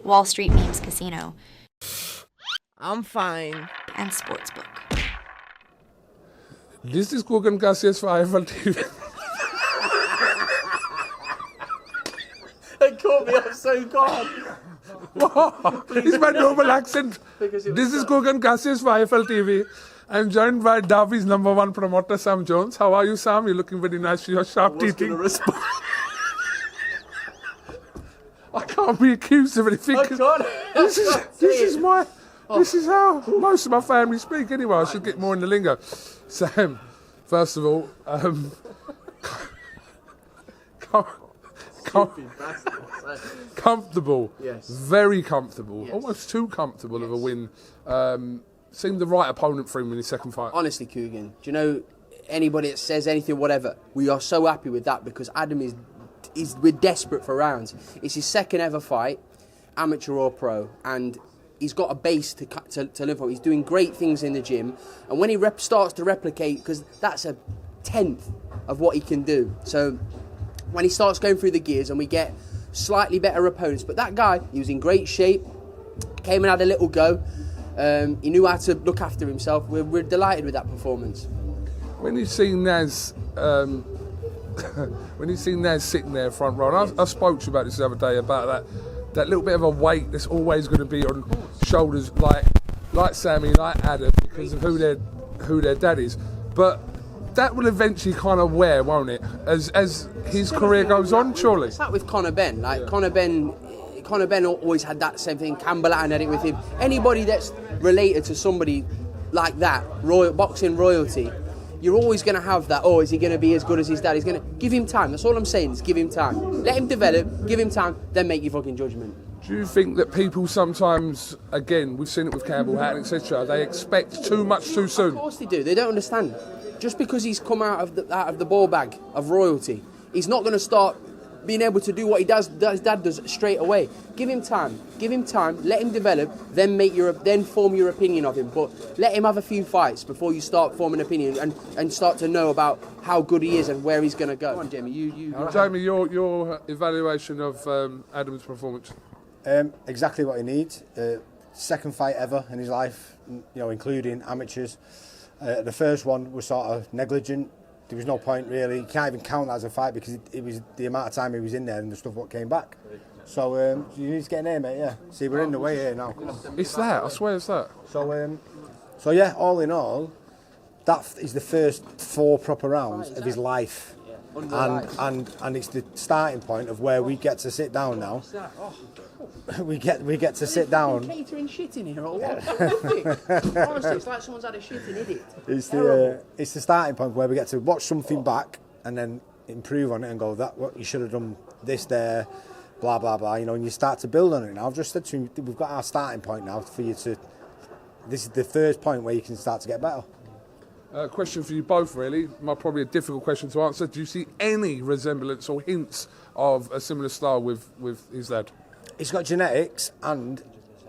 Wall Street Memes Casino, I'm fine. and Sportsbook. This is KUGAN CASSIUS for IFLTV. They caught me off so guard. It's my normal accent. This is KUGAN CASSIUS for IFLTV. I'm joined by Derby's #1 promoter, Sam Jones. How are you, Sam? You're looking very nice with your sharp teething. I can't be accused of anything. This is how most of my family speak anyway. I should get more in the lingo. Sam, first of all, comfortable, Yes. very comfortable, Yes. almost too comfortable of a win. Seemed the right opponent for him in his second fight. Honestly, KUGAN, do you know anybody that says anything, whatever? We are so happy with that because Aadam we're desperate for rounds. It's his second ever fight, amateur or pro, and he's got a base to live on. He's doing great things in the gym, and when he starts to replicate, because that's a tenth of what he can do. So when he starts going through the gears and we get slightly better opponents, but that guy, he was in great shape, came and had a little go. He knew how to look after himself. We're delighted with that performance. When you see Naz, sitting there front row, and I spoke to you about this the other day about that little bit of a weight that's always going to be on shoulders, like Sammy, like Aadam, because of who their dad is. But that will eventually kind of wear, won't it? As his career goes on, surely. It's like with Conor Ben. Conor Ben always had that same thing. Campbell had it with him. Anybody that's related to somebody like that, boxing royalty, you're always going to have that. Oh, is he going to be as good as his dad? He's going to give him time. That's all I'm saying. Is give him time. Let him develop. Give him time. Then make your fucking judgment. Do you think that people sometimes, again, we've seen it with Campbell, Hatton, etc., they expect too much too soon? Of course they do. They don't understand. Just because he's come out of the ball bag of royalty, he's not going to start being able to do what his dad does straight away. Give him time. Give him time. Let him develop. Then form your opinion of him. But let him have a few fights before you start forming an opinion and start to know about how good he is and where he's going to go. Come on, Jamie. Jamie, your evaluation of Aadam's performance. Exactly what he needs. Second fight ever in his life, including amateurs. The first one was sort of negligent. There was no point really. You can't even count that as a fight because it was the amount of time he was in there and the stuff what came back. So you need to get in there, mate. Yeah. See, we're in the way here now. It's that. I swear it's that. So yeah. All in all, that is the first 4 proper rounds of his life, and it's the starting point of where we get to sit down now. We get to sit down. Catering shit in here or what? Honestly, it's like someone's had a shit and hid it. It's the starting point where we get to watch something back and then improve on it and go, that what you should have done this there, blah blah blah. And you start to build on it. Now I've just said to him, we've got our starting point now for you to. This is the first point where you can start to get better. Question for you both, really. Probably a difficult question to answer. Do you see any resemblance or hints of a similar style with his dad? He's got genetics and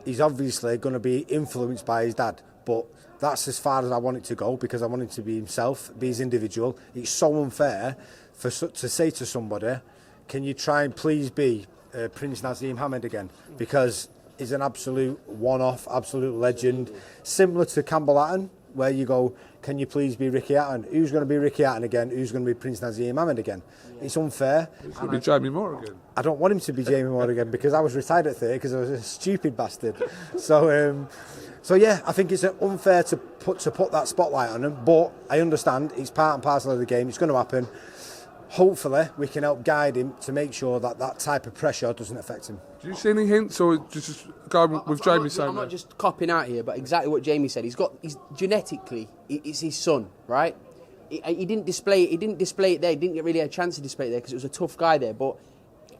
he's obviously going to be influenced by his dad, but that's as far as I want it to go because I want him to be himself, be his individual. It's so unfair to say to somebody, can you try and please be Prince Naseem Hamed again? Because he's an absolute one-off, absolute legend, similar to Campbell Hatton, where you go, can you please be Ricky Hatton? Who's going to be Ricky Hatton again? Who's going to be Prince Naseem Hamed again? It's unfair. He's going to be Jamie Moore again. I don't want him to be Jamie Moore again because I was retired at 30 because I was a stupid bastard. So yeah, I think it's unfair to put that spotlight on him, but I understand it's part and parcel of the game. It's going to happen. Hopefully, we can help guide him to make sure that type of pressure doesn't affect him. Do you see any hints, or just go with Jamie saying? I'm not just copping out here, but exactly what Jamie said. He's genetically, it's his son, right? He didn't display it there. He didn't get really a chance to display it there because it was a tough guy there. But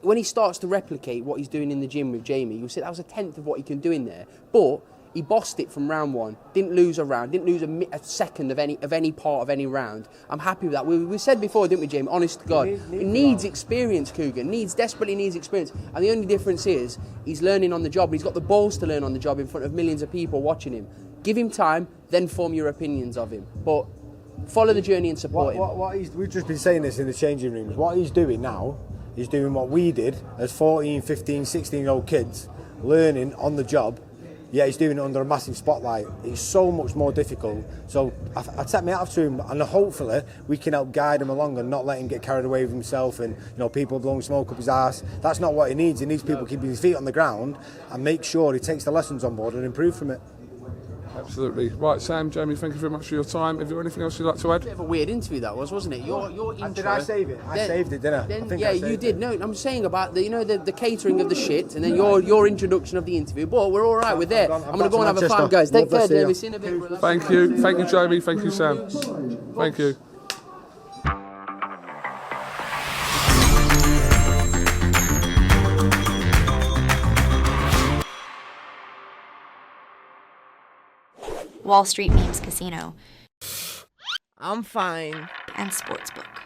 when he starts to replicate what he's doing in the gym with Jamie, you'll see that was a tenth of what he can do in there. But he bossed it from round 1. Didn't lose a round. Didn't lose a second of any part of any round. I'm happy with that. We said before, didn't we, Jamie? Honest to God, it needs experience. KUGAN desperately needs experience. And the only difference is he's learning on the job. He's got the balls to learn on the job in front of millions of people watching him. Give him time, then form your opinions of him. But follow the journey and support him. We've just been saying this in the changing rooms. What he's doing now, he's doing what we did as 14, 15, 16-year-old kids learning on the job. Yeah, he's doing it under a massive spotlight. It's so much more difficult. So I take my hat off to him, and hopefully we can help guide him along and not let him get carried away with himself and people blowing smoke up his arse. That's not what he needs. He needs people keeping his feet on the ground and make sure he takes the lessons on board and improve from it. Absolutely. Right, Sam, Jamie, thank you very much for your time. Have you got anything else you'd like to add? Bit of a weird interview that was, wasn't it? Your intro. Did I save it? I saved it, didn't I? I think yeah, I saved you did. it. No, I'm saying about the catering of the shit, and then your introduction of the interview. But we're all right. We're there. I'm going to go and have a fan, guys. Take care, Jamie. See you in a bit. Bro. Thank you, Jamie. Thank you, Sam. Thank you. Wall Street Memes Casino, I'm fine. and Sportsbook.